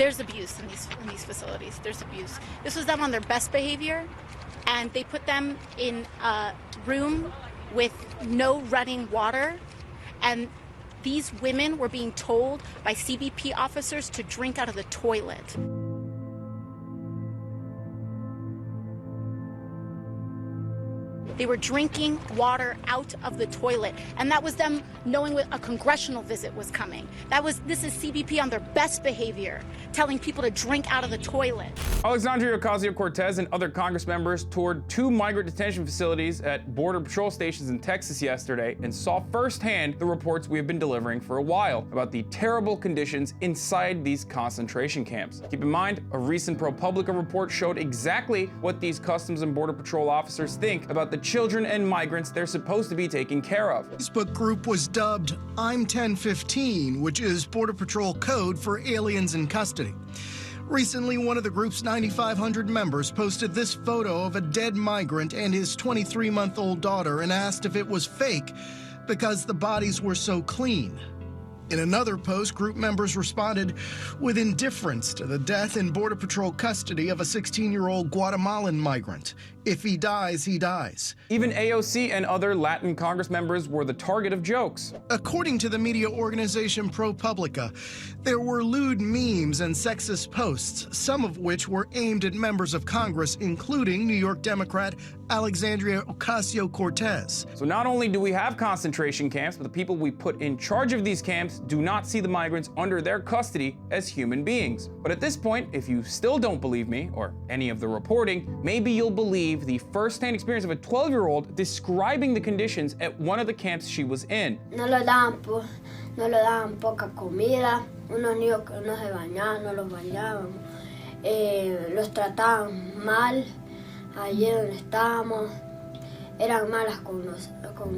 There's abuse in these facilities. There's abuse. This was them on their best behavior, and they put them in a room with no running water, and these women were being told by CBP officers to drink out of the toilet. They were drinking water out of the toilet, and that was them knowing a congressional visit was coming. This is CBP on their best behavior, telling people to drink out of the toilet. Alexandria Ocasio-Cortez and other Congress members toured 2 migrant detention facilities at Border Patrol stations in Texas yesterday and saw firsthand the reports we have been delivering for a while about the terrible conditions inside these concentration camps. Keep in mind, a recent ProPublica report showed exactly what these Customs and Border Patrol officers think about the children and migrants they're supposed to be taking care of. The Facebook group was dubbed I'm 1015, which is Border Patrol code for aliens in custody. Recently, one of the group's 9,500 members posted this photo of a dead migrant and his 23-month-old daughter and asked if it was fake because the bodies were so clean. In another post, group members responded with indifference to the death in Border Patrol custody of a 16-year-old Guatemalan migrant. If he dies, he dies. Even AOC and other Latin Congress members were the target of jokes. According to the media organization ProPublica, there were lewd memes and sexist posts, some of which were aimed at members of Congress, including New York Democrat Alexandria Ocasio-Cortez. So not only do we have concentration camps, but the people we put in charge of these camps do not see the migrants under their custody as human beings. But at this point, if you still don't believe me, or any of the reporting, maybe you'll believe the first-hand experience of a 12-year-old describing the conditions at one of the camps she was in. No le daban poca comida, unos niños que no se bañaban, no los bañaban, los trataban mal, allí donde estábamos, eran malas con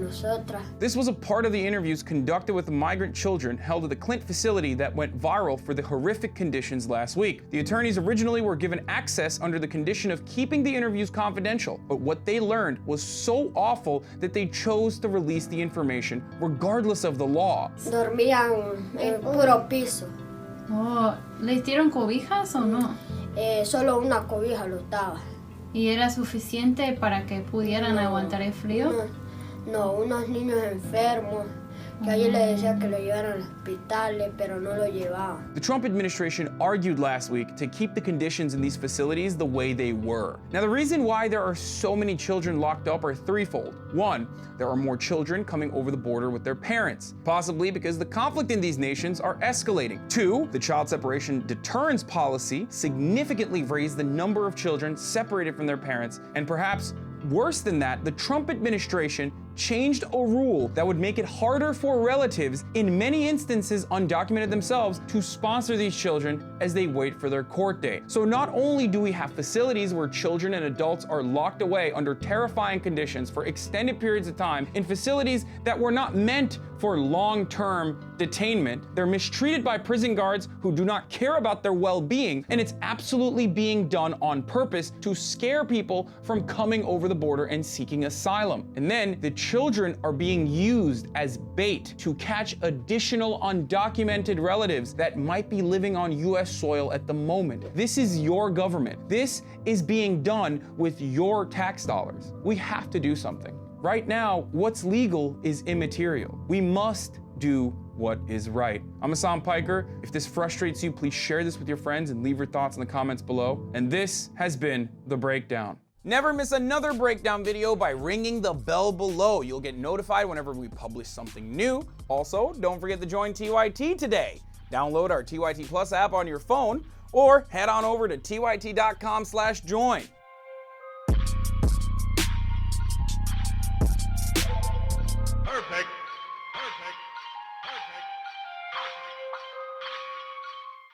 nosotras. This was a part of the interviews conducted with the migrant children held at the Clint facility that went viral for the horrific conditions last week. The attorneys originally were given access under the condition of keeping the interviews confidential, but what they learned was so awful that they chose to release the information regardless of the law. Dormían en puro piso. Oh, ¿les dieron cobijas o no? Solo una cobija los daba. ¿Y era suficiente para que pudieran aguantar el frío? No, unos niños enfermos, que allí le decía que lo llevaran al hospital, pero no lo llevaban. The Trump administration argued last week to keep the conditions in these facilities the way they were. Now, the reason why there are so many children locked up are threefold. One, there are more children coming over the border with their parents, possibly because the conflict in these nations are escalating. Two, the child separation deterrence policy significantly raised the number of children separated from their parents, and perhaps worse than that, the Trump administration changed a rule that would make it harder for relatives, in many instances undocumented themselves, to sponsor these children as they wait for their court date. So not only do we have facilities where children and adults are locked away under terrifying conditions for extended periods of time in facilities that were not meant for long-term detainment, they're mistreated by prison guards who do not care about their well-being, and it's absolutely being done on purpose to scare people from coming over the border and seeking asylum. And then the children are being used as bait to catch additional undocumented relatives that might be living on US soil at the moment. This is your government. This is being done with your tax dollars. We have to do something. Right now, what's legal is immaterial. We must do what is right. I'm Hasan Piker. If this frustrates you, please share this with your friends and leave your thoughts in the comments below. And this has been The Breakdown. Never miss another breakdown video by ringing the bell below. You'll get notified whenever we publish something new. Also, don't forget to join TYT today. Download our TYT Plus app on your phone or head on over to tyt.com/join. Perfect.